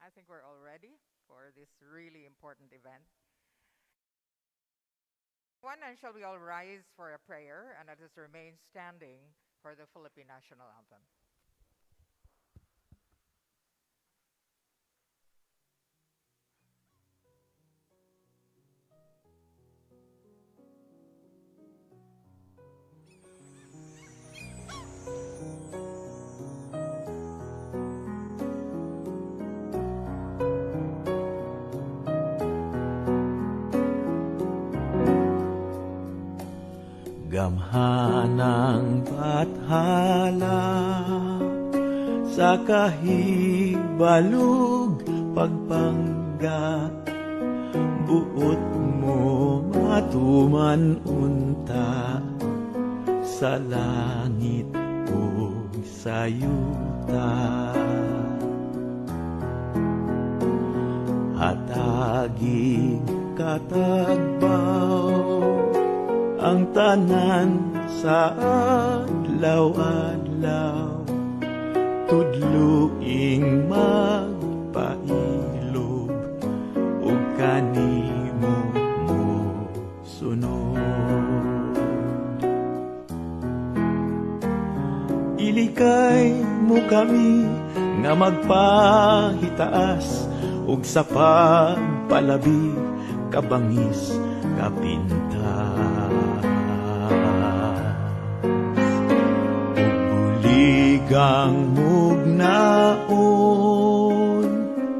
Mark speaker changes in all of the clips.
Speaker 1: I think we're all ready for this really important event. One, and shall we all rise for a prayer and let us remain standing for the Philippine National Anthem.
Speaker 2: Gamhanang bathala sa kahibalug pagpangga, buot mo matuman unta sa langit o sa yuta. Hatagig katagbaw ang tanan sa adlaw-adlaw, tudluing magpailob ug kanimo mo sunod. Ilikay mo kami nga magpahitaas ug sa pagpalabi kabangis kapintas. Buligang mugnaon,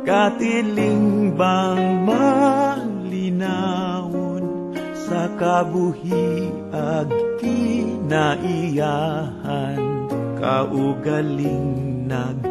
Speaker 2: katiling bang malinawon, sa kabuhiag kinaiyahan, kaugaling nagtinuhuan.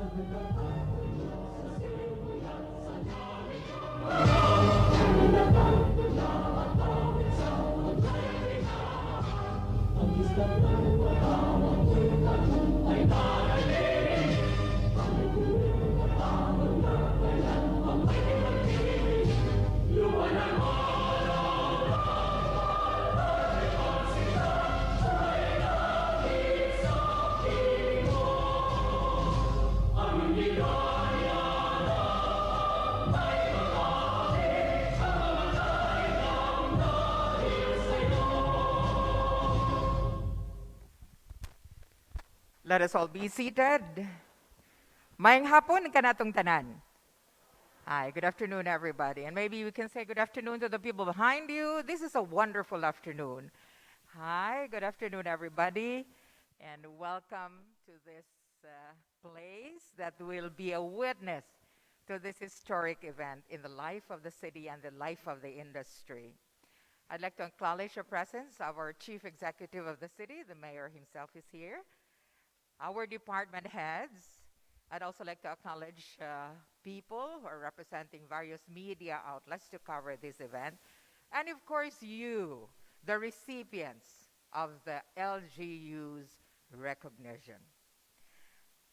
Speaker 3: Amen.
Speaker 2: Amen.
Speaker 1: Let us all be seated. Maayong hapon kanatong tanan. Hi, good afternoon, everybody. And maybe we can say good afternoon to the people behind you. This is a wonderful afternoon. Hi, good afternoon, everybody. And welcome to this place that will be a witness to this historic event in the life of the city and the life of the industry. I'd like to acknowledge the presence of our chief executive of the city. The mayor himself is here. Our department heads. I'd also like to acknowledge people who are representing various media outlets to cover this event. And of course, you, the recipients of the LGU's recognition.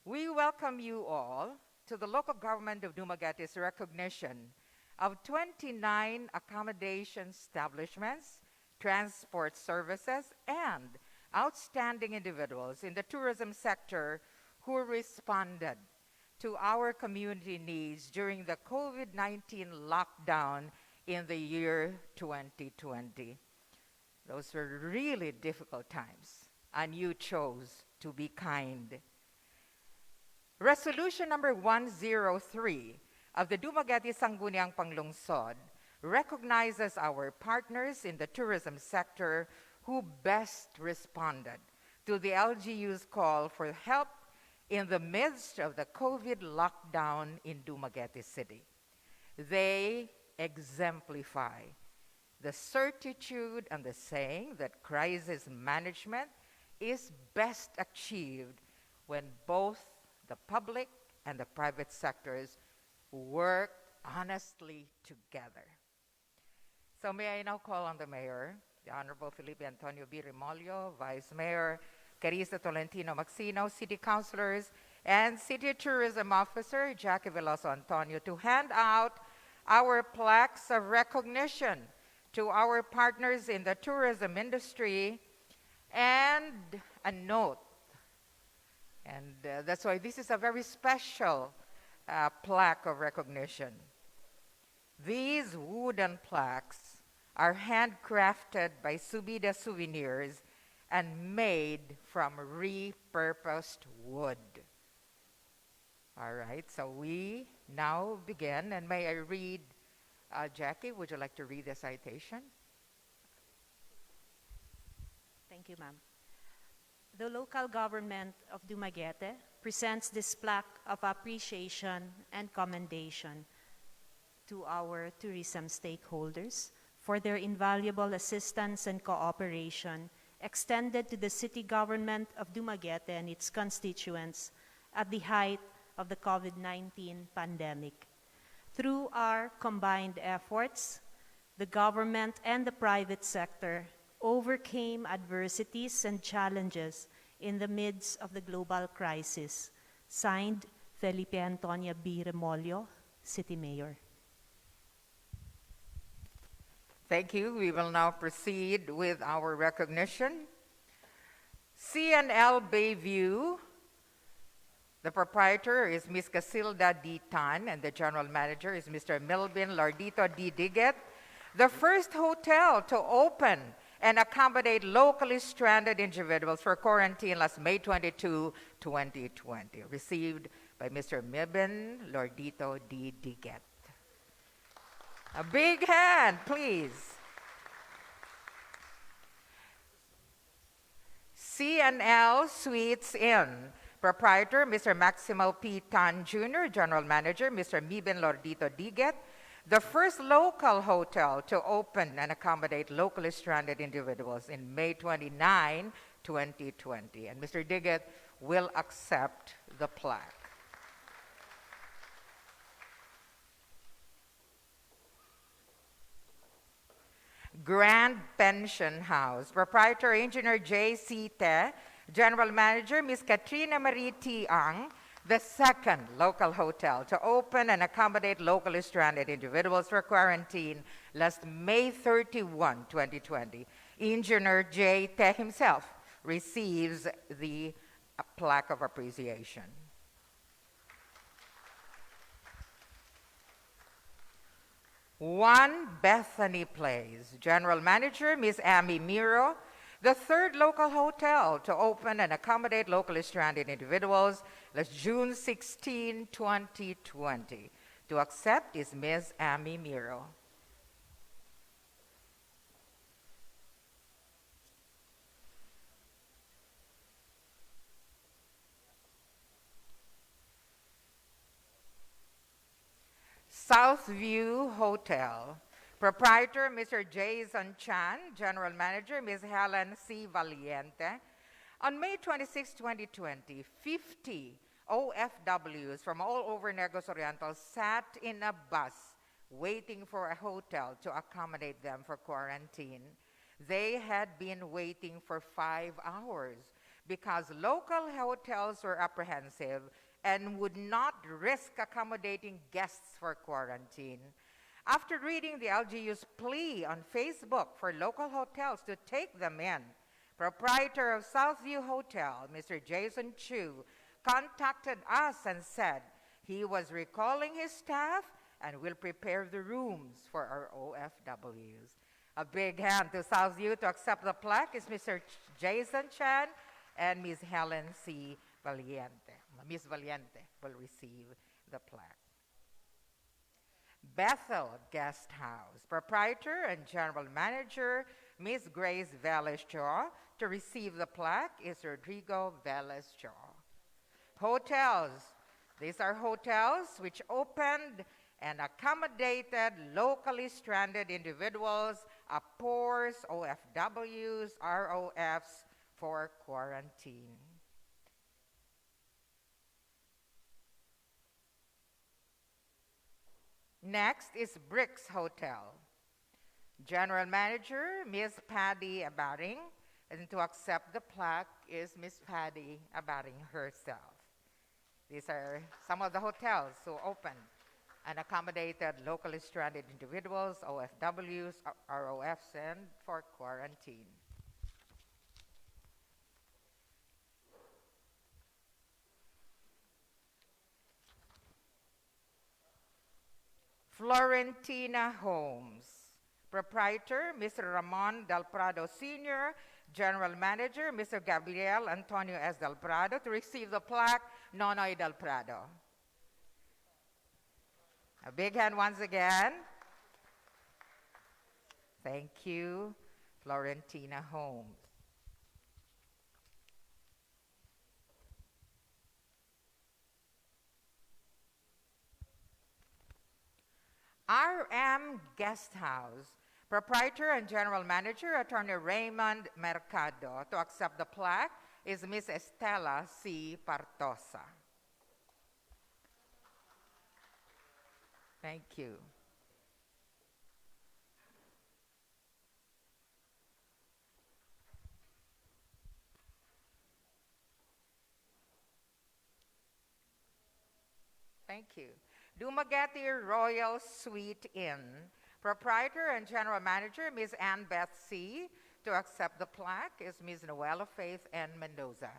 Speaker 1: We welcome you all to the local government of Dumaguete's recognition of 29 accommodation establishments, transport services, and outstanding individuals in the tourism sector who responded to our community needs during the COVID-19 lockdown in the year 2020. Those were really difficult times, and you chose to be kind. Resolution number 103 of the Dumaguete Sangguniang Panglungsod recognizes our partners in the tourism sector who best responded to the LGU's call for help in the midst of the COVID lockdown in Dumaguete City. They exemplify the certitude and the saying that crisis management is best achieved when both the public and the private sectors work honestly together. So may I now call on the Mayor, the Honorable Felipe Antonio B. Remolio, Vice Mayor Carissa Tolentino Maxino, City Councilors, and City Tourism Officer Jackie Veloso Antonio to hand out our plaques of recognition to our partners in the tourism industry and a note. And that's why this is a very special plaque of recognition. These wooden plaques are handcrafted by Subida Souvenirs and made from repurposed wood. All right, so we now begin, and may I read, Jackie, would you like to read the citation?
Speaker 3: Thank you, ma'am. The local government of Dumaguete presents this plaque of appreciation and commendation to our tourism stakeholders for their invaluable assistance and cooperation extended to the city government of Dumaguete and its constituents at the height of the COVID-19 pandemic. Through our combined efforts, the government and the private sector overcame adversities and challenges in the midst of the global crisis. Signed, Felipe Antonio B. Remolio, City Mayor.
Speaker 1: Thank you. We will now proceed with our recognition. CNL Bayview, the proprietor is Ms. Casilda D. Tan, and the general manager is Mr. Melvin Lardito D. Diget, the first hotel to open and accommodate locally stranded individuals for quarantine last May 22, 2020, received by Mr. Melvin Lardito D. Diget. A big hand, please. CNL Suites Inn, proprietor, Mr. Maximo P. Tan Jr., general manager, Mr. Mibin Lordito Diget, the first local hotel to open and accommodate locally stranded individuals in May 29, 2020. And Mr. Diget will accept the plaque. Grand Pension House, proprietor, engineer J.C. Te, general manager Ms. Katrina Marie T. Ang, the second local hotel to open and accommodate locally stranded individuals for quarantine last May 31, 2020. Engineer J. Te himself receives the plaque of appreciation. One Bethany Place, general manager Ms. Amy Miro, the third local hotel to open and accommodate locally stranded individuals last June 16, 2020. To accept is Ms. Amy Miro. Southview Hotel, proprietor Mr. Jason Chan, general manager Ms. Helen C. Valiente. On May 26, 2020, 50 OFWs from all over Negros Oriental sat in a bus waiting for a hotel to accommodate them for quarantine. They had been waiting for 5 hours because local hotels were apprehensive and would not risk accommodating guests for quarantine. After reading the LGU's plea on Facebook for local hotels to take them in, proprietor of Southview Hotel, Mr. Jason Chu, contacted us and said he was recalling his staff and will prepare the rooms for our OFWs. A big hand to Southview to accept the plaque is Mr. Jason Chan and Ms. Helen C. Valiente. Ms. Valiente will receive the plaque. Bethel Guest House, proprietor and general manager Ms. Grace Velez-Cho. To receive the plaque is Rodrigo Velez-Cho. Hotels. These are hotels which opened and accommodated locally stranded individuals, APORs, OFWs, ROFs for quarantine. Next is Bricks Hotel. General Manager, Ms. Paddy Abaring, and to accept the plaque is Ms. Paddy Abaring herself. These are some of the hotels who opened and accommodated locally stranded individuals, OFWs, ROFs, and for quarantine. Florentina Homes. Proprietor, Mr. Ramon Del Prado Sr., General Manager, Mr. Gabriel Antonio S. Del Prado. To receive the plaque, Nonoy Del Prado. A big hand once again. Thank you, Florentina Homes. RM Guest House. Proprietor and General Manager, Attorney Raymond Mercado. To accept the plaque is Ms. Estela C. Partosa. Thank you. Thank you. Dumaguete Royal Suite Inn. Proprietor and General Manager, Ms. Ann Beth C. To accept the plaque is Ms. Noella Faith N. Mendoza.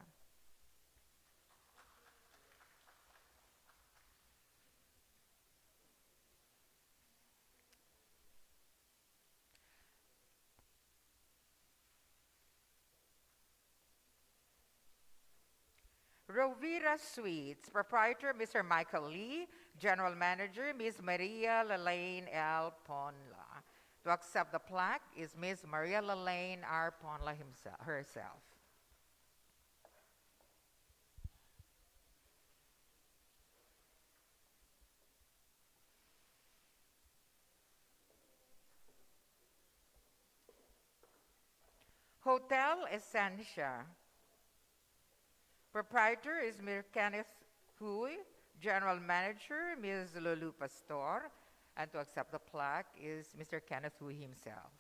Speaker 1: Rovira Suites. Proprietor, Mr. Michael Lee. General Manager, Ms. Maria Lalaine L. Ponla. To accept the plaque is Ms. Maria Lalaine R. Ponla herself. Hotel Essentia. Proprietor is Mr. Kenneth Huy. General Manager, Ms. Lulu Pastor. And to accept the plaque is Mr. Kenneth Huy himself.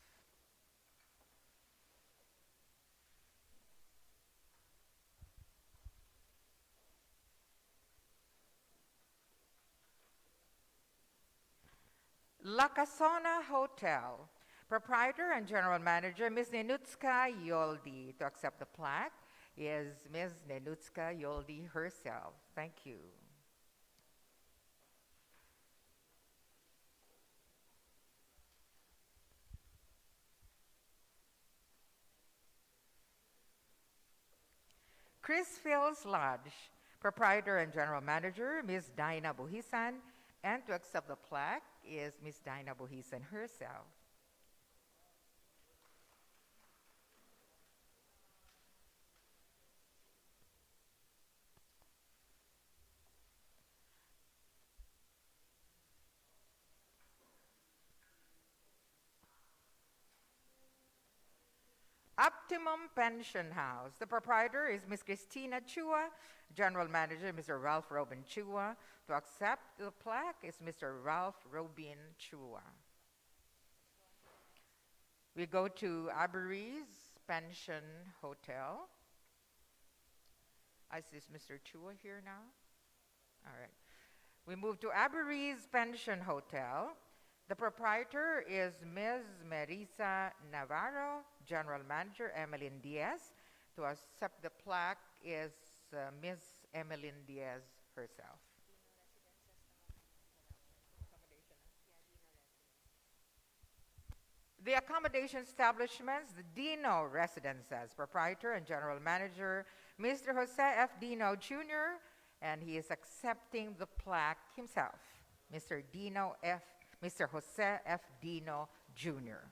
Speaker 1: La Casona Hotel. Proprietor and General Manager, Ms. Nenutska Yoldi. To accept the plaque is Ms. Nenutska Yoldi herself. Thank you. Chris Phil's Lodge. Proprietor and General Manager, Ms. Dinah Buhisan. And to accept the plaque is Ms. Dinah Buhisan herself. Optimum Pension House. The proprietor is Ms. Christina Chua. General Manager, Mr. Ralph Robin Chua. To accept the plaque is Mr. Ralph Robin Chua. We go to Aberys Pension Hotel. I see Mr. Chua here now. All right. We move to Aberys Pension Hotel. The proprietor is Ms. Marisa Navarro. General Manager, Emeline Diaz. To accept the plaque is Ms. Emeline Diaz herself. The accommodation establishments, the Dino Residences. Proprietor and General Manager, Mr. Jose F. Dino Jr., and he is accepting the plaque himself, Mr. Jose F. Dino Jr.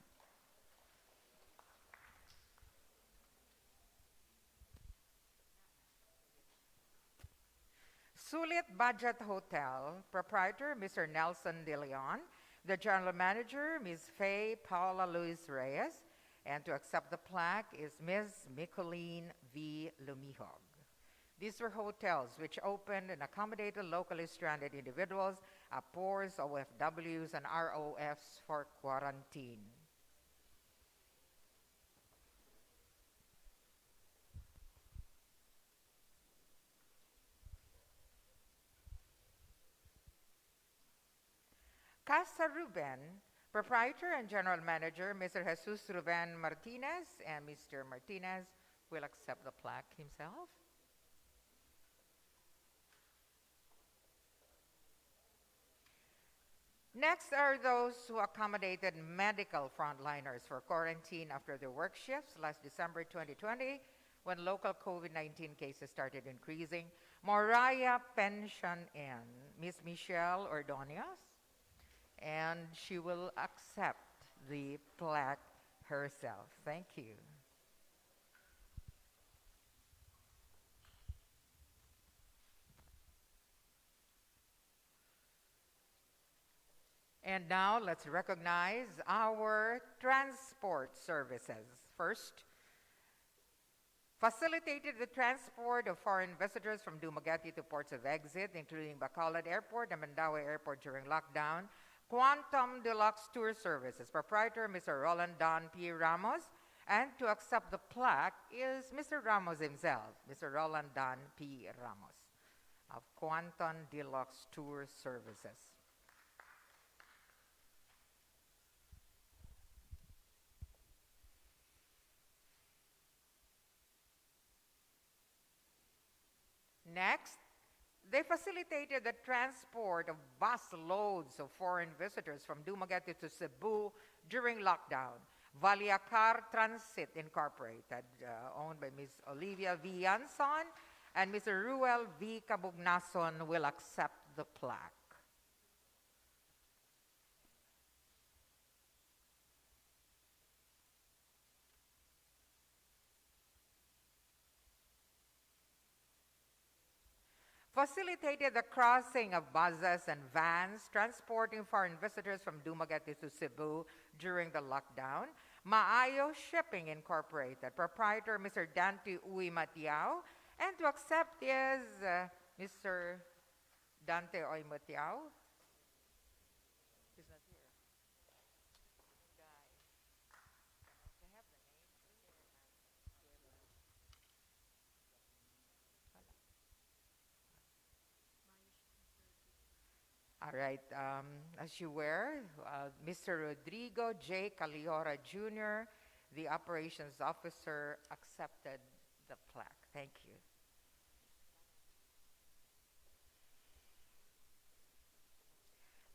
Speaker 1: Sulit Budget Hotel, proprietor Mr. Nelson De Leon, the general manager Ms. Faye Paula Luis Reyes, and to accept the plaque is Ms. Micoline V. Lumihog. These were hotels which opened and accommodated locally stranded individuals, APORs, OFWs, and ROFs for quarantine. Casa Ruben, proprietor and general manager, Mr. Jesus Ruben Martinez, and Mr. Martinez will accept the plaque himself. Next are those who accommodated medical frontliners for quarantine after their work shifts last December 2020 when local COVID-19 cases started increasing. Moriah Pension Inn, Ms. Michelle Ordonez, and she will accept the plaque herself. Thank you. And now let's recognize our transport services. First, facilitated the transport of foreign visitors from Dumaguete to ports of exit, including Bacolod Airport and Mandaue Airport during lockdown. Quantum Deluxe Tour Services, proprietor Mr. Roland Don P. Ramos, and to accept the plaque is Mr. Ramos himself, Mr. Roland Don P. Ramos of Quantum Deluxe Tour Services. Next, they facilitated the transport of bus loads of foreign visitors from Dumaguete to Cebu during lockdown. Valiacar Transit Incorporated, owned by Ms. Olivia V. Yanson, and Mr. Ruel V. Cabugnason will accept the plaque. Facilitated the crossing of buses and vans transporting foreign visitors from Dumaguete to Cebu during the lockdown. Maayo Shipping Incorporated, proprietor Mr. Dante Uy Matiao, and to accept is Mr. Dante Uy Matiao. He's not here. All right, as you were, Mr. Rodrigo J. Caliora Jr., the operations officer, accepted the plaque. Thank you.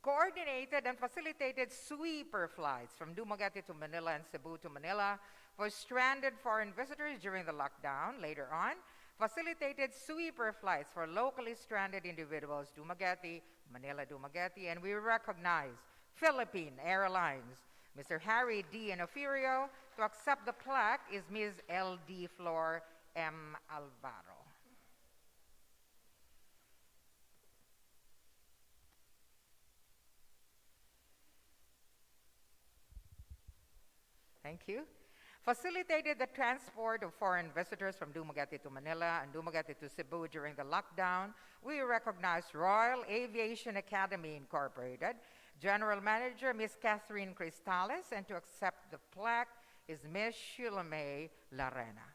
Speaker 1: Coordinated and facilitated sweeper flights from Dumaguete to Manila and Cebu to Manila for stranded foreign visitors during the lockdown. Later on, facilitated sweeper flights for locally stranded individuals, Dumaguete, Manila, Dumaguete, and we recognize Philippine Airlines. Mr. Harry D. Enoferio. To accept the plaque is Ms. L.D. Flor M. Alvaro. Thank you. Facilitated the transport of foreign visitors from Dumaguete to Manila and Dumaguete to Cebu during the lockdown. We recognize Royal Aviation Academy Incorporated, General Manager Ms. Catherine Cristales, and to accept the plaque is Ms. Sheila May Larena.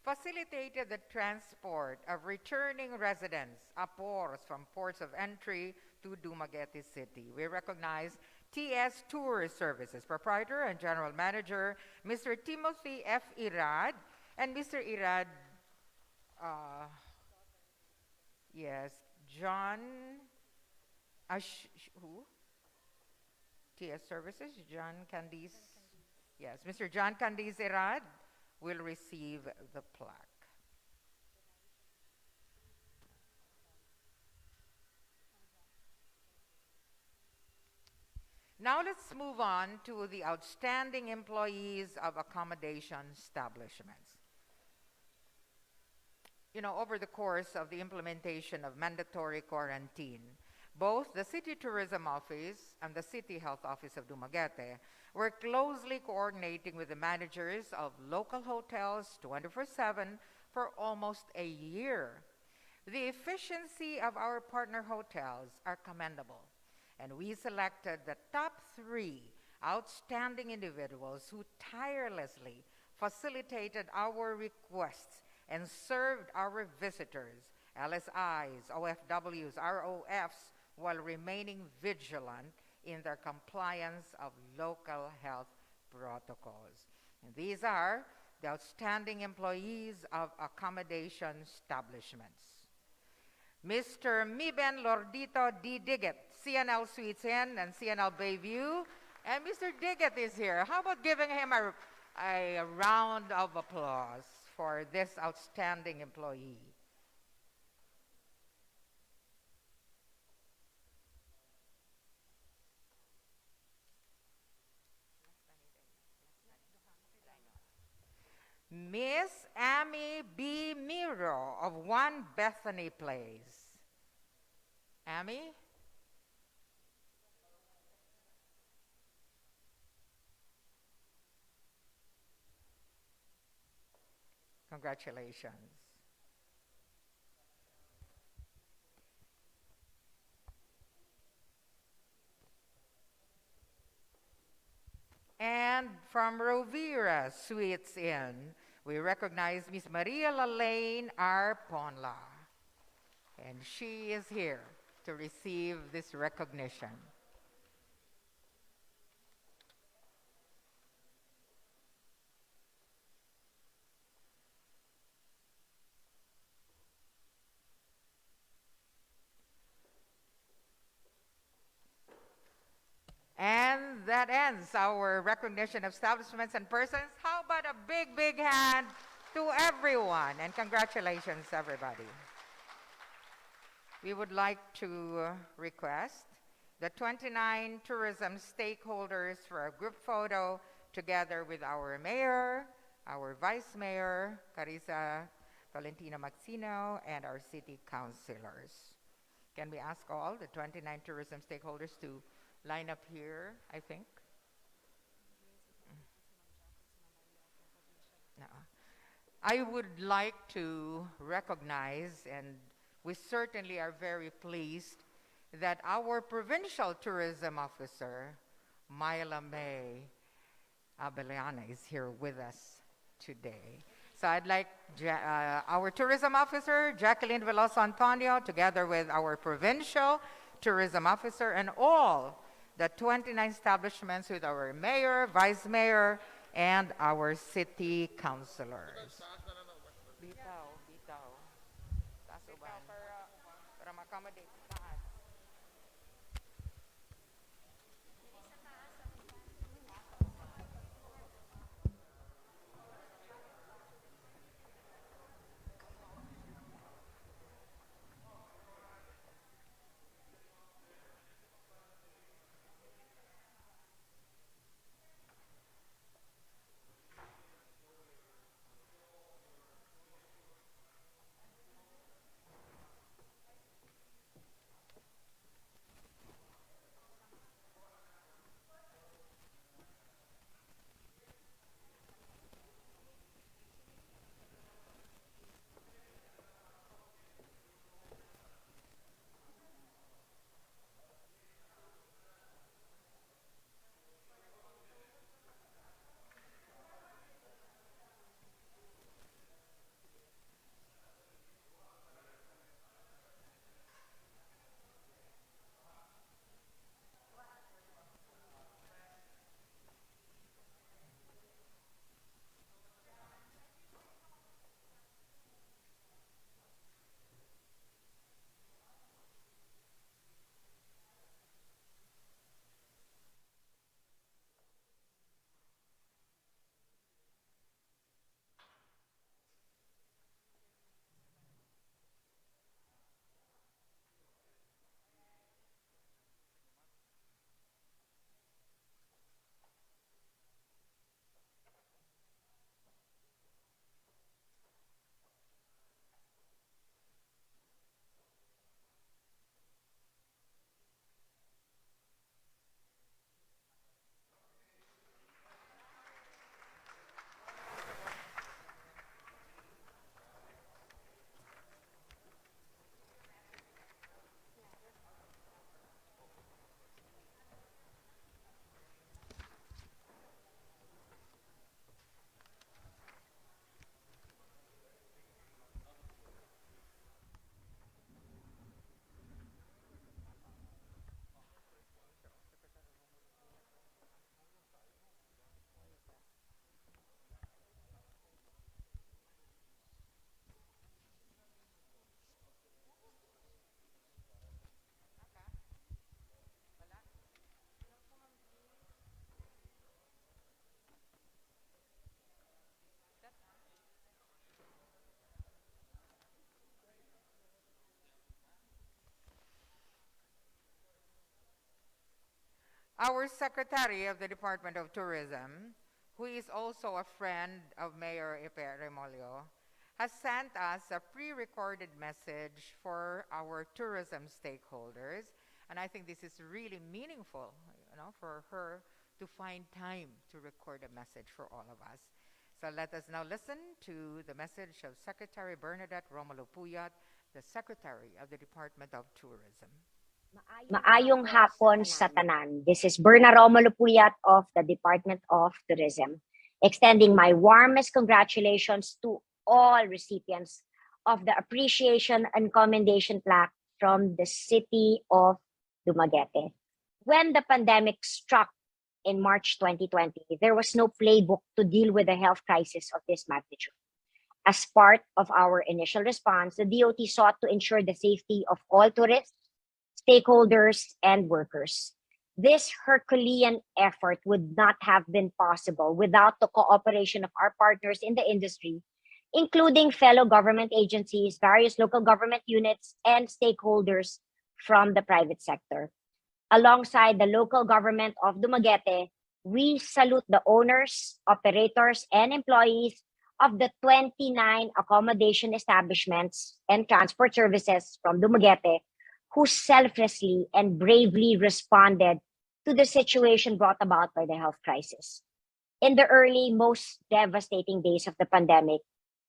Speaker 1: Facilitated the transport of returning residents, APORs, from ports of entry to Dumaguete City. We recognize TS Tour Services, proprietor and general manager, Mr. Timothy F. Irad, and Mr. Irad, yes, John, who? TS Services, John Candice, yes, Mr. John Candice Irad will receive the plaque. Now let's move on to the outstanding employees of accommodation establishments. Over the course of the implementation of mandatory quarantine, both the City Tourism Office and the City Health Office of Dumaguete were closely coordinating with the managers of local hotels 24/7 for almost a year. The efficiency of our partner hotels are commendable, and we selected the top 3 outstanding individuals who tirelessly facilitated our requests and served our visitors, LSIs, OFWs, ROFs, while remaining vigilant in their compliance of local health protocols. And these are the outstanding employees of accommodation establishments. Mr. Miben Lordito D. Diggett, CNL Suites Inn and CNL Bayview. And Mr. Diggett is here. How about giving him a round of applause for this outstanding employee? Miss Amy B. Miro of One Bethany Place. Amy? Congratulations. And from Rovira Suites Inn, we recognize Miss Maria Lalaine R. Ponla. And she is here to receive this recognition. And that ends our recognition of establishments and persons. How about a big, big hand to everyone? And congratulations, everybody. We would like to request the 29 tourism stakeholders for a group photo together with our mayor, our vice mayor, Carissa Tolentino Maxino, and our city councilors. Can we ask all the 29 tourism stakeholders to line up here, I think? No. I would like to recognize, and we certainly are very pleased, that our provincial tourism officer, Myla May Abeliana, is here with us today. So I'd like our tourism officer, Jacqueline Veloso Antonio, together with our provincial tourism officer and all the 29 establishments with our mayor, vice mayor, and our city councilors. Bitaw, bitaw. Taas uban. Para ma-accommodate. Taas. Our Secretary of the Department of Tourism, who is also a friend of Mayor Epe Remolio, has sent us a pre-recorded message for our tourism stakeholders. And I think this is really meaningful, for her to find time to record a message for all of us. So let us now listen to the message of Secretary Bernadette Romulo Puyat, the Secretary of the Department of Tourism.
Speaker 4: Maayong hapon sa tanan. This is Berna Romulo Puyat of the Department of Tourism, extending my warmest congratulations to all recipients of the Appreciation and Commendation Plaque from the city of Dumaguete. When the pandemic struck in March 2020, there was no playbook to deal with a health crisis of this magnitude. As part of our initial response, the DOT sought to ensure the safety of all tourists, stakeholders, and workers. This Herculean effort would not have been possible without the cooperation of our partners in the industry, including fellow government agencies, various local government units, and stakeholders from the private sector. Alongside the local government of Dumaguete, we salute the owners, operators, and employees of the 29 accommodation establishments and transport services from Dumaguete who selflessly and bravely responded to the situation brought about by the health crisis. In the early, most devastating days of the pandemic,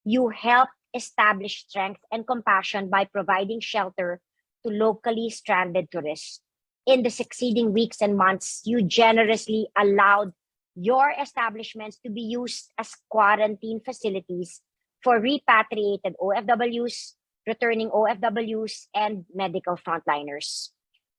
Speaker 4: you helped establish strength and compassion by providing shelter to locally stranded tourists. In the succeeding weeks and months, you generously allowed your establishments to be used as quarantine facilities for repatriated OFWs, returning OFWs, and medical frontliners.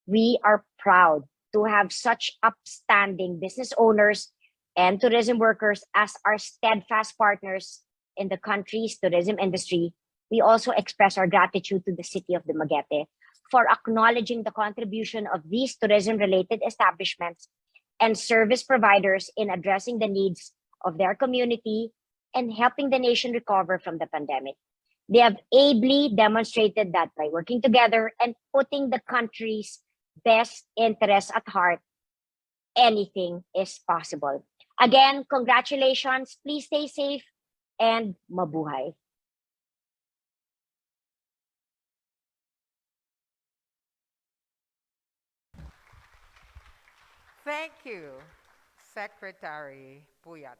Speaker 4: We are proud to have such upstanding business owners and tourism workers as our steadfast partners in the country's tourism industry. We also express our gratitude to the city of Dumaguete for acknowledging the contribution of these tourism-related establishments and service providers in addressing the needs of their community and helping the nation recover from the pandemic. They have ably demonstrated that by working together and putting the country's best interests at heart, anything is possible. Again, congratulations. Please stay safe and mabuhay.
Speaker 1: Thank you, Secretary Puyat,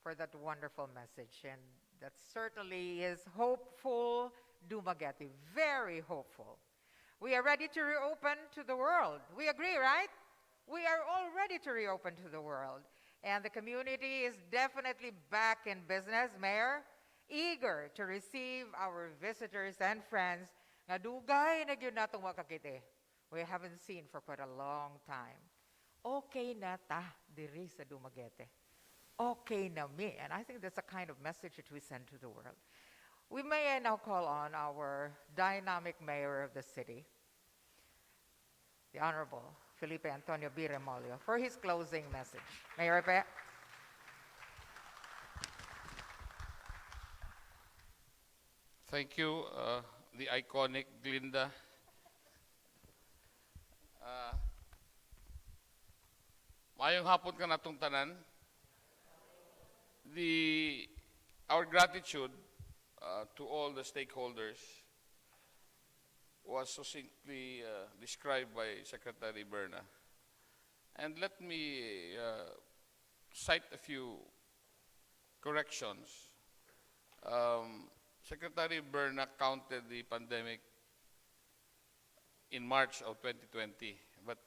Speaker 1: for that wonderful message. And that certainly is hopeful, Dumaguete, very hopeful. We are ready to reopen to the world. We agree, right? We are all ready to reopen to the world. And the community is definitely back in business, Mayor, eager to receive our visitors and friends na dugay na gyud natong makakita. We haven't seen for quite a long time. Okay na ta diri sa Dumaguete. Okay na me. And I think that's a kind of message that we send to the world. We may now call on our dynamic mayor of the city, the Honorable Felipe Antonio B. Remolio, for his closing message. Mayor Epe.
Speaker 5: Thank you, the iconic Glinda. Mayong hapon ka natong tanan. Our gratitude to all the stakeholders was succinctly described by Secretary Berna. And let me cite a few corrections. Secretary Berna counted the pandemic in March of 2020, but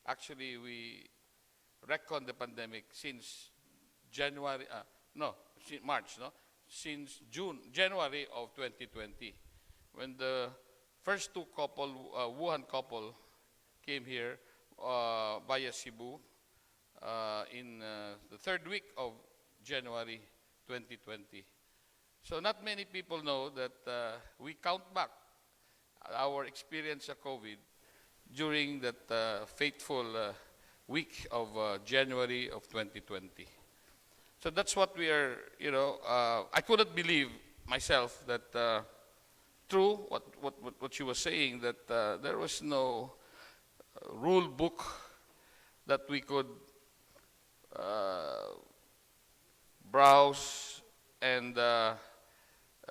Speaker 5: actually we reckoned the pandemic since January, March, since January of 2020, when the first two couple, Wuhan couple, came here via Cebu in the third week of January 2020. So not many people know that we count back our experience of COVID during that fateful week of January of 2020. So that's what we are, I couldn't believe myself that true what she was saying, that there was no rule book that we could uh, browse and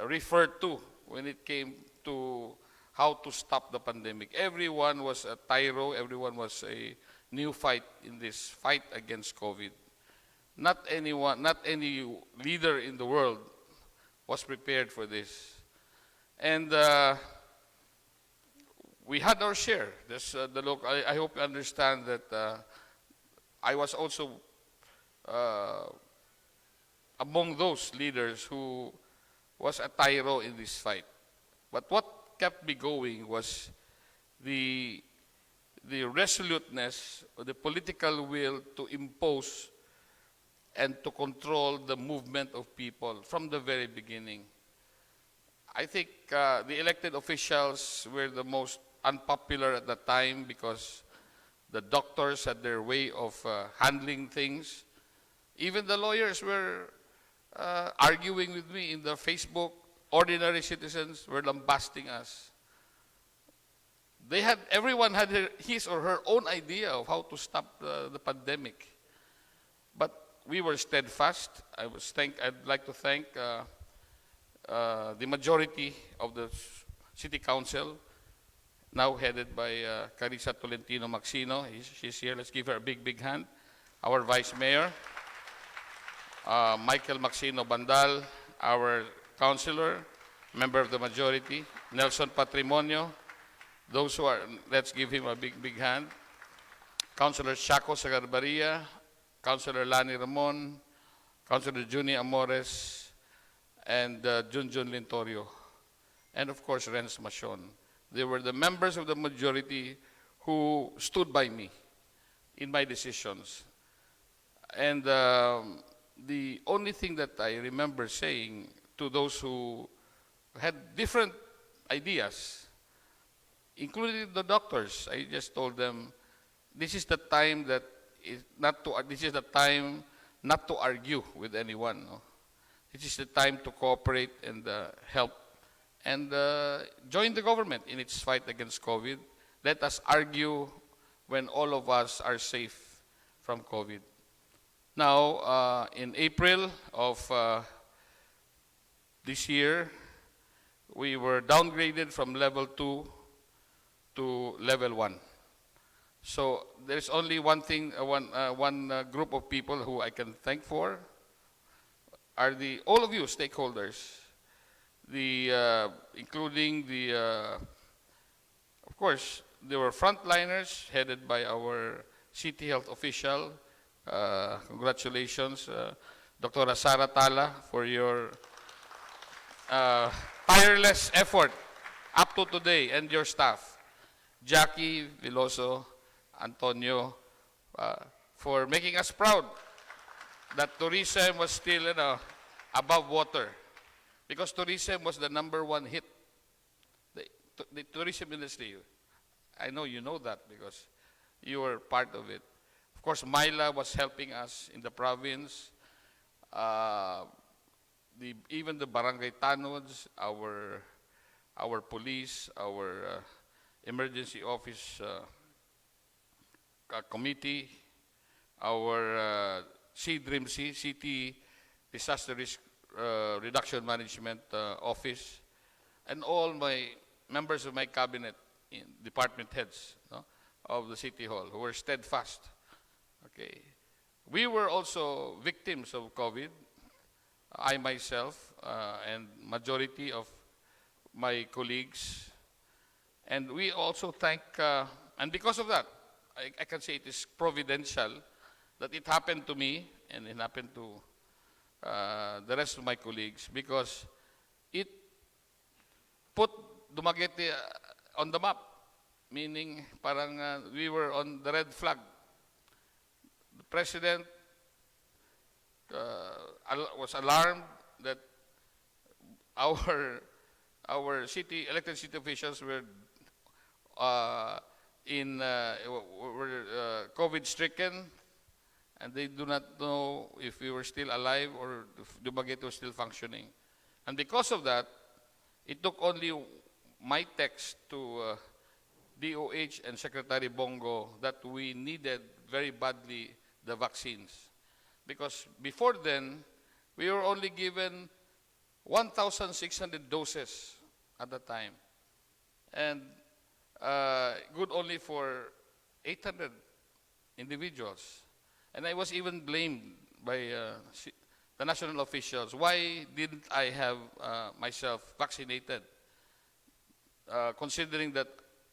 Speaker 5: refer to when it came to how to stop the pandemic. Everyone was a tyro, everyone was a new fight in this fight against COVID. Not anyone, not any leader in the world was prepared for this. And we had our share. I hope you understand that I was also among those leaders who was a tyro in this fight. But what kept me going was the resoluteness, or the political will to impose and to control the movement of people from the very beginning. I think the elected officials were the most unpopular at the time because the doctors had their way of handling things. Even the lawyers were arguing with me in the Facebook. Ordinary citizens were lambasting us. Everyone had his or her own idea of how to stop the pandemic. But we were steadfast. I'd like to thank the majority of the City Council, now headed by Carissa Tolentino Maxino. She's here. Let's give her a big, big hand. Our Vice Mayor, Michael Maxino Bandal, our Councilor, member of the majority, Nelson Patrimonio. Those who are, let's give him a big, big hand. Councilor Chaco Sagarbaria, Councilor Lani Ramon, Councilor Juni Amores, and Junjun Lintorio, and of course Renz Machon. They were the members of the majority who stood by me in my decisions. And the only thing that I remember saying to those who had different ideas, including the doctors, I just told them, this is the time this is the time not to argue with anyone. No? This is the time to cooperate and help and join the government in its fight against COVID. Let us argue when all of us are safe from COVID. Now, in April of this year, we were downgraded from level 2 to level 1. So there's only one thing, one group of people who I can thank for are all of you stakeholders, including of course, there were frontliners headed by our city health official. Congratulations, Dr. Sara Tala, for your tireless effort up to today, and your staff. Jackie, Veloso, Antonio, for making us proud that tourism was still above water, because tourism was the #1 hit. The tourism industry, I know you know that because you were part of it. Of course, Myla was helping us in the province. Even the barangay tanods, our police, our emergency office committee, our CDRIMC, City Disaster Risk Reduction Management Office, and all my members of my cabinet, department heads, no, of the City Hall, who were steadfast. Okay. We were also victims of COVID. I myself and majority of my colleagues. And we also thank, and because of that, I can say it is providential that it happened to me and it happened to the rest of my colleagues, because it put Dumaguete on the map, meaning parang we were on the red flag. The president was alarmed that our elected city officials were COVID stricken, and they do not know if we were still alive or if Dumaguete was still functioning. And because of that, it took only my text to DOH and Secretary Bongo that we needed very badly the vaccines. Because before then, we were only given 1,600 doses at the time. And good only for 800 individuals. And I was even blamed by the national officials. Why didn't I have myself vaccinated? Considering that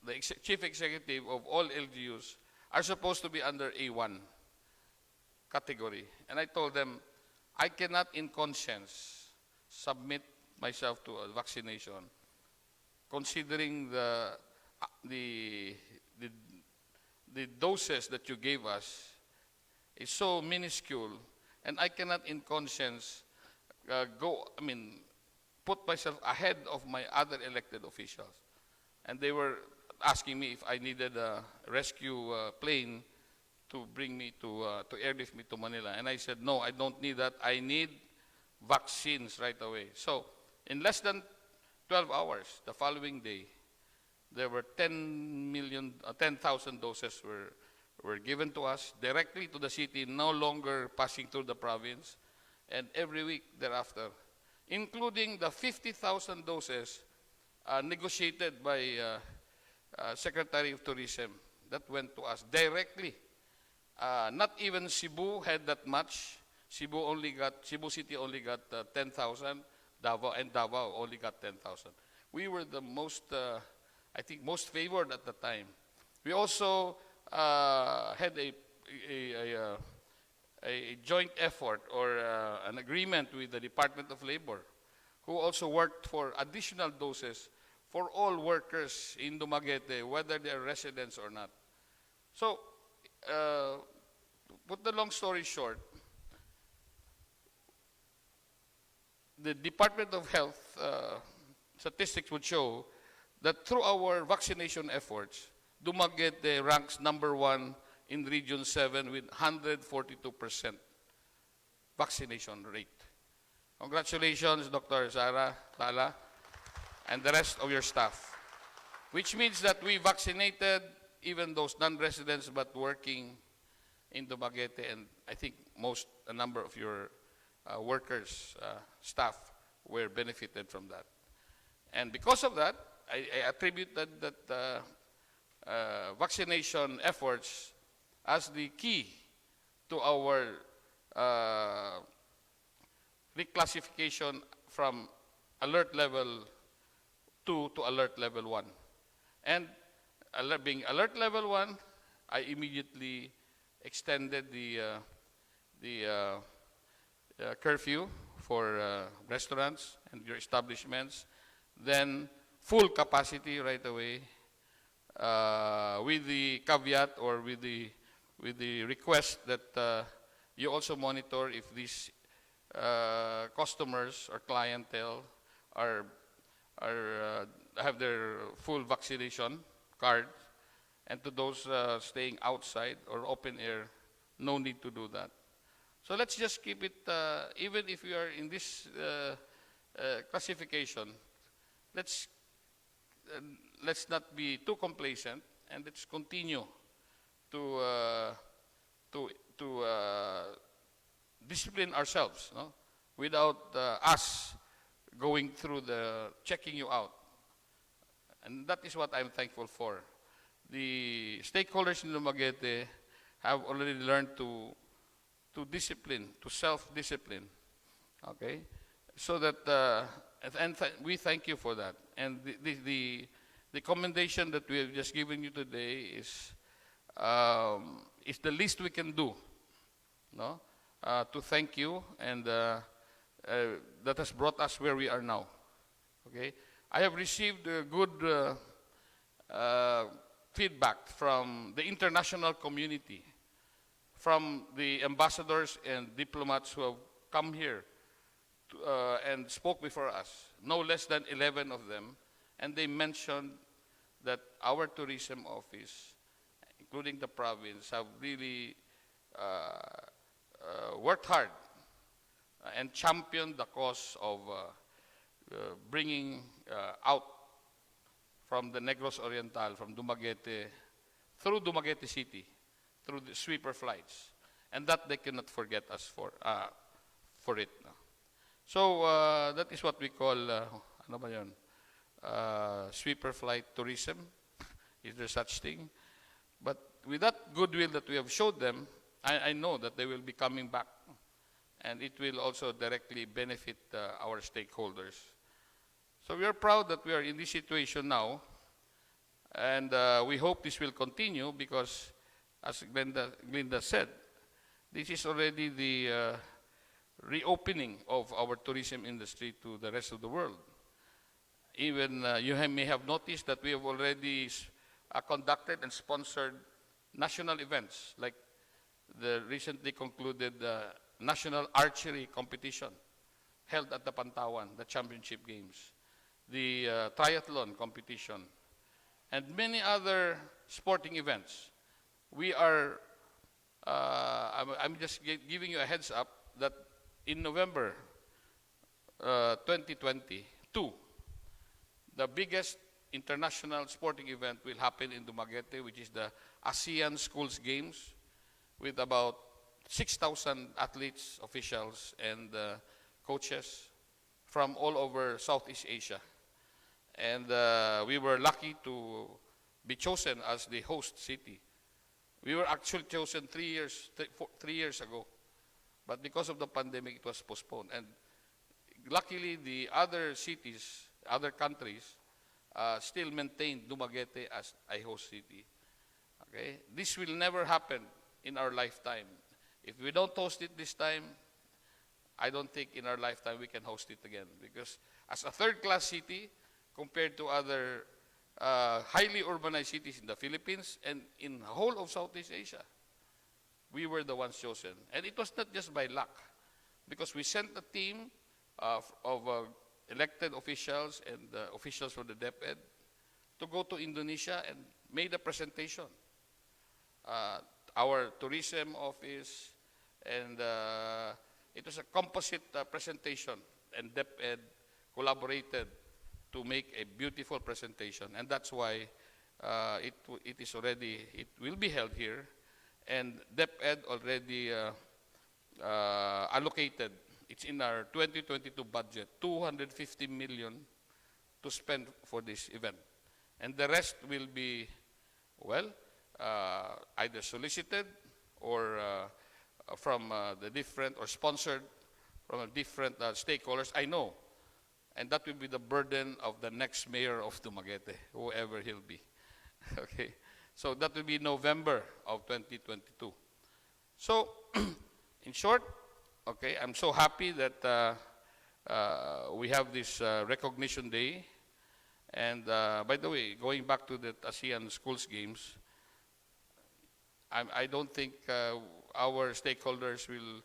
Speaker 5: the chief executive of all LGUs are supposed to be under A1 category. And I told them, I cannot in conscience submit myself to a vaccination, considering the doses that you gave us is so minuscule, and I cannot in conscience put myself ahead of my other elected officials. And they were asking me if I needed a rescue plane to bring me to airlift me to Manila. And I said, no, I don't need that. I need vaccines right away. So in less than 12 hours, the following day, there were 10,000 doses were given to us directly to the city, no longer passing through the province, and every week thereafter, including the 50,000 doses negotiated by Secretary of Tourism that went to us directly. Not even Cebu had that much. Cebu City only got 10,000. Davao only got 10,000. We were the most, I think, most favored at the time. We also had a joint effort or an agreement with the Department of Labor, who also worked for additional doses for all workers in Dumaguete, whether they are residents or not. So, to put the long story short, the Department of Health statistics would show that through our vaccination efforts, Dumaguete ranks #1 in Region 7 with 142% vaccination rate. Congratulations, Dr. Sara Lala, and the rest of your staff. Which means that we vaccinated even those non-residents but working in Dumaguete, and I think a number of your workers, staff, were benefited from that. And because of that, I attribute that vaccination efforts as the key to our reclassification from alert level 2 to alert level 1. And being alert level 1, I immediately extended the curfew for restaurants and your establishments, then full capacity right away, with the caveat or with the request that you also monitor if these customers or clientele have their full vaccination card, and to those staying outside or open air, no need to do that. So let's just keep it, even if we are in this classification, let's not be too complacent, and let's continue to discipline ourselves, no? Without us going through the checking you out. And that is what I'm thankful for. The stakeholders in Dumaguete have already learned to discipline, to self-discipline, okay? So that, we thank you for that. And the commendation that we have just given you today is the least we can do, no? To thank you, and that has brought us where we are now, okay? I have received good feedback from the international community, from the ambassadors and diplomats who have come here and spoke before us, no less than 11 of them, and they mentioned that our tourism office, including the province, have really worked hard and championed the cause of bringing out from the Negros Oriental, from Dumaguete, through Dumaguete City, through the sweeper flights. And that they cannot forget us for it. No? So that is what we call, ano ba yun? Sweeper flight tourism. Is there such thing? But with that goodwill that we have showed them, I know that they will be coming back. And it will also directly benefit our stakeholders. So we are proud that we are in this situation now. And we hope this will continue because, as Glinda said, this is already the reopening of our tourism industry to the rest of the world. Even may have noticed that we have already conducted and sponsored national events, like the recently concluded National Archery Competition held at the Pantawan, the Championship Games, the Triathlon Competition, and many other sporting events. We are, I'm just giving you a heads up that in November 2022, the biggest international sporting event will happen in Dumaguete, which is the ASEAN Schools Games, with about 6,000 athletes, officials, and coaches from all over Southeast Asia. And we were lucky to be chosen as the host city. We were actually chosen 3 years ago, but because of the pandemic, it was postponed. And luckily, the other cities, other countries, still maintained Dumaguete as a host city. Okay, this will never happen in our lifetime. If we don't host it this time, I don't think in our lifetime we can host it again, because as a third-class city compared to other highly urbanized cities in the Philippines and in the whole of Southeast Asia, we were the ones chosen. And it was not just by luck, because we sent a team of elected officials and officials from the DepEd to go to Indonesia and made a presentation. Our tourism office, and it was a composite presentation, and DepEd collaborated to make a beautiful presentation, and that's why it will be held here, and DepEd already allocated, it's in our 2022 budget, 250 million to spend for this event, and the rest will be, well, either solicited or from the different, or sponsored from different stakeholders, I know. And that will be the burden of the next mayor of Dumaguete, whoever he'll be. Okay, so that will be November of 2022. So, in short, okay, I'm so happy that we have this recognition day. And by the way, going back to the ASEAN Schools Games, I don't think our stakeholders will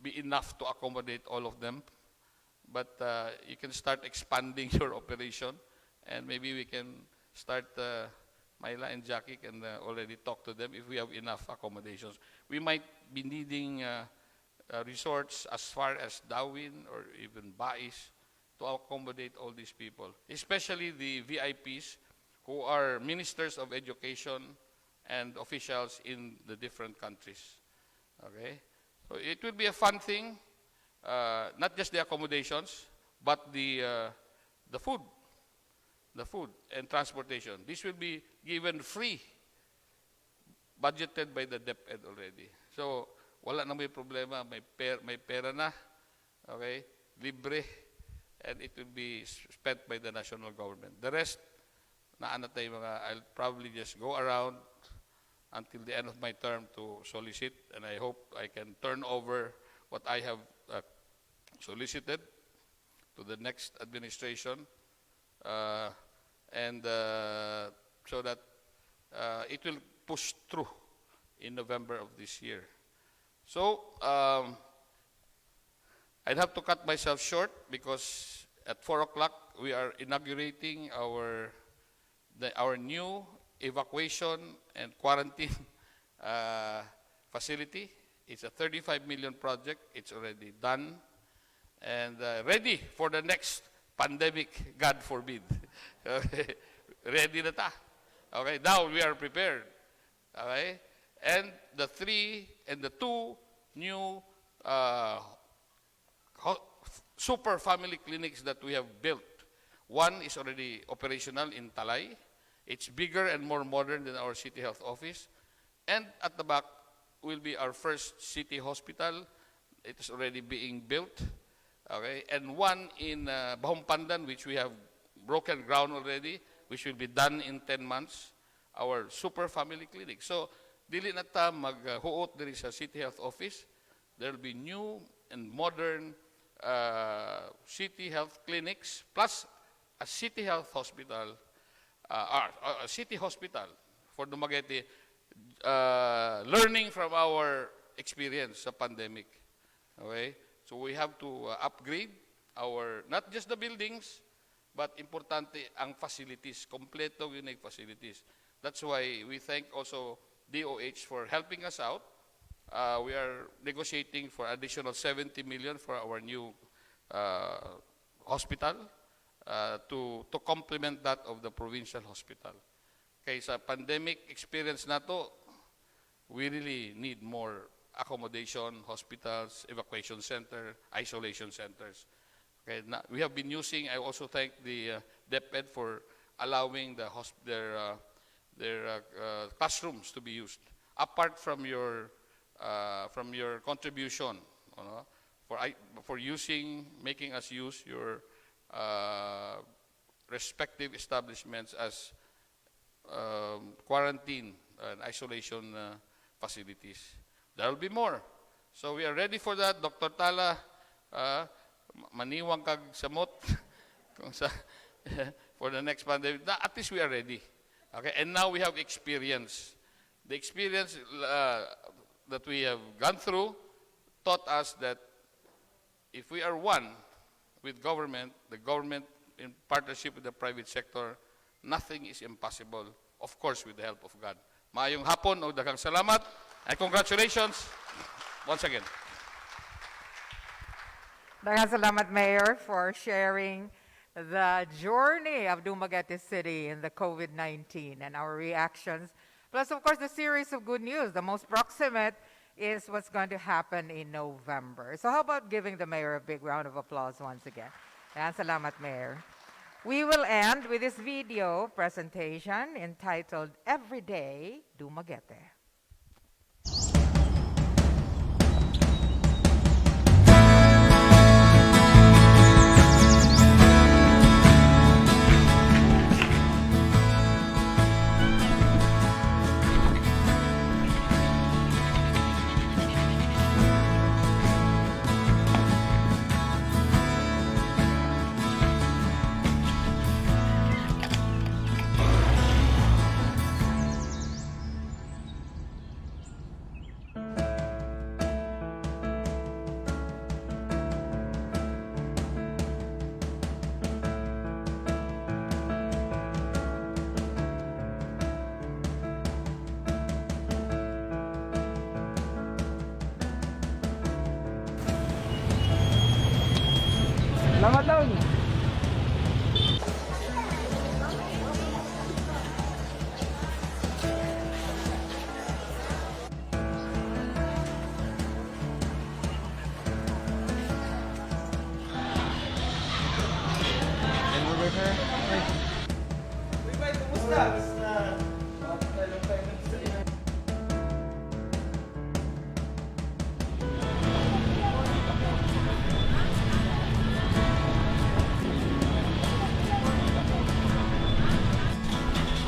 Speaker 5: be enough to accommodate all of them. But you can start expanding your operation, and maybe we can start, Myla and Jackie can already talk to them if we have enough accommodations. We might be needing resorts as far as Darwin or even Bais to accommodate all these people, especially the VIPs who are ministers of education and officials in the different countries. Okay, so it will be a fun thing. Not just the accommodations, but the food and transportation. This will be given free, budgeted by the DepEd already. So wala na may problema, may pera na, okay, libre, and it will be spent by the national government. The rest, I'll probably just go around until the end of my term to solicit, and I hope I can turn over what I have solicited to the next administration, and so that it will push through in November of this year. So I'd have to cut myself short because at 4 o'clock we are inaugurating our new evacuation and quarantine facility. It's a 35 million project. It's already done and ready for the next pandemic, God forbid. ready na ta. Okay, now we are prepared. Okay, and the two new super family clinics that we have built. One is already operational in Talay. It's bigger and more modern than our city health office. And at the back will be our first city hospital. It is already being built. Okay, and one in Bahumpandan, which we have broken ground already, which will be done in 10 months, our super family clinic. So, dili na ta maghuot diri sa city health office. There will be new and modern city health clinics plus a city health hospital, a city hospital for Dumaguete, learning from our experience sa pandemic. Okay? So we have to upgrade our, not just the buildings, but importante ang facilities, kompleto yung facilities. That's why we thank also DOH for helping us out. We are negotiating for additional 70 million for our new hospital to complement that of the provincial hospital. Kaya sa pandemic experience na to, we really need more accommodation, hospitals, evacuation center, isolation centers. Okay, we have been using, I also thank the DepEd for allowing their classrooms to be used. Apart from your contribution, for making us use your respective establishments as quarantine and isolation facilities. There will be more. So we are ready for that. Dr. Tala, maniwang kag samot for the next pandemic. At least we are ready. Okay, and now we have experience. The experience that we have gone through taught us that if we are one with government, the government in partnership with the private sector, nothing is impossible, of course, with the help of God. Maayong hapon o daghang salamat and congratulations once again.
Speaker 1: Daghang salamat, Mayor, for sharing the journey of Dumaguete City in the COVID-19 and our reactions. Plus, of course, the series of good news. The most proximate is what's going to happen in November. So how about giving the Mayor a big round of applause once again? Daghang salamat, Mayor. We will end with this video presentation entitled Everyday Dumaguete. Selamat tahun.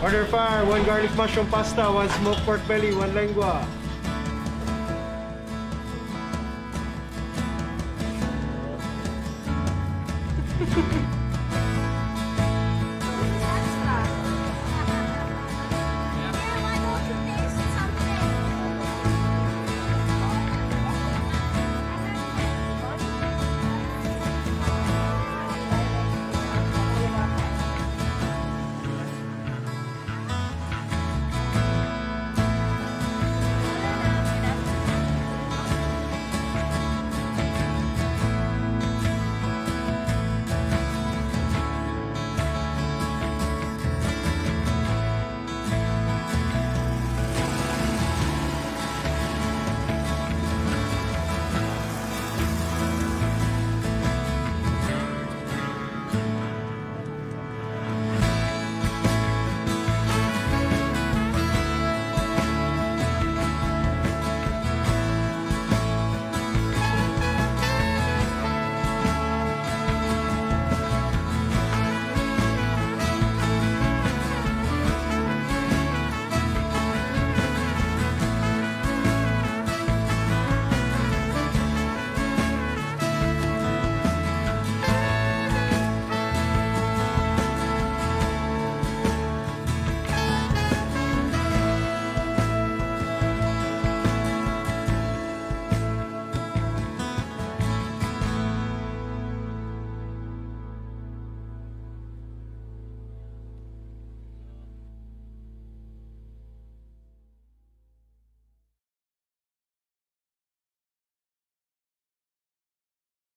Speaker 6: Order fire, 1 garlic mushroom pasta, 1 smoked pork belly, 1 lengua.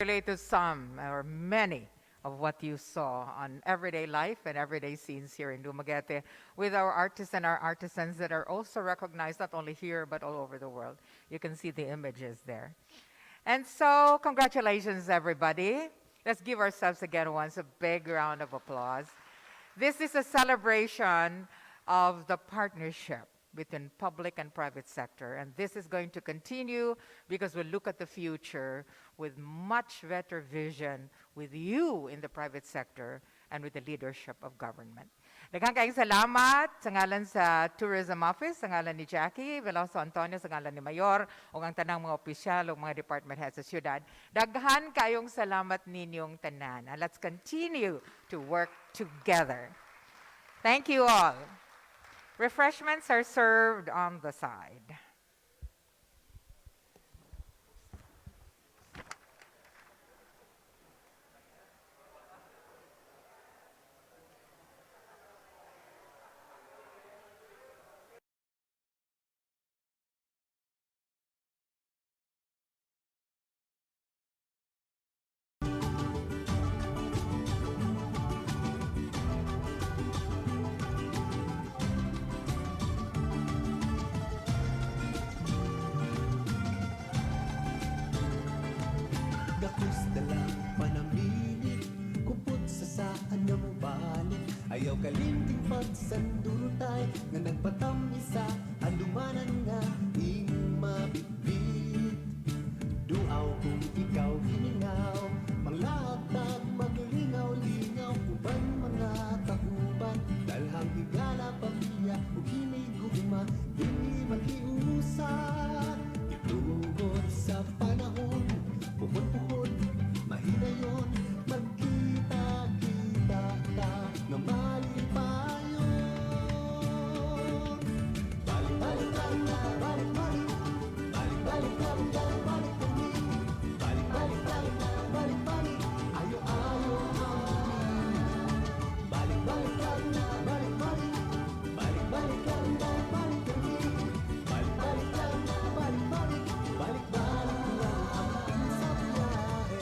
Speaker 1: relate to some or many of what you saw on everyday life and everyday scenes here in Dumaguete with our artists and our artisans that are also recognized not only here but all over the world. You can see the images there. And so, congratulations, everybody. Let's give ourselves again once a big round of applause. This is a celebration of the partnership between public and private sector. And this is going to continue because we look at the future with much better vision with you in the private sector and with the leadership of government. Daghang kayong salamat sa ngalan sa Tourism Office, sa ngalan ni Jackie, Veloso Antonio, sa ngalan ni Mayor, o ang tanang mga opisyal o mga department heads sa siyudad. Daghan kayong salamat ninyong tanan. And let's continue to work together. Thank you all. Refreshments are served on the side.
Speaker 7: Dakus dalang panamili, kupot sa saan nga mo balik. Ayaw kalimting pagsandurutay, nga nagpatamisa, alumanan nga ing mabitbit. Duaw kung ikaw hiningaw, manglatag maglingaw-lingaw, uban mga kahuban, dalhang higala pamilya, ug hinay gugma, dili maghiusa. Itugod sa panahon, puhod-puhod, mahinayon, magkita-kita ka nga malipayon. Balik-balik lang na, balik-balik, balik-balik lang na, balik kami. Balik-balik lang na, balik-balik, ayo-ayo ang bumili. Balik-balik lang na, balik-balik, balik-balik lang na, balik kami. Balik-balik lang na, balik-balik, balik-balik lang ang sa biyahe.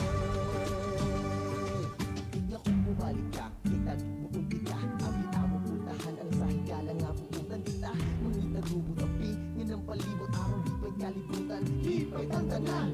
Speaker 7: Tignan kung bumalik ka, kitag bukunti ka, abit mo puntahan ang sa higala nga pupuntan kita. Mangita rubot api, yan ang palibot araw, di pa'y kalibutan, di pa'y tantanan.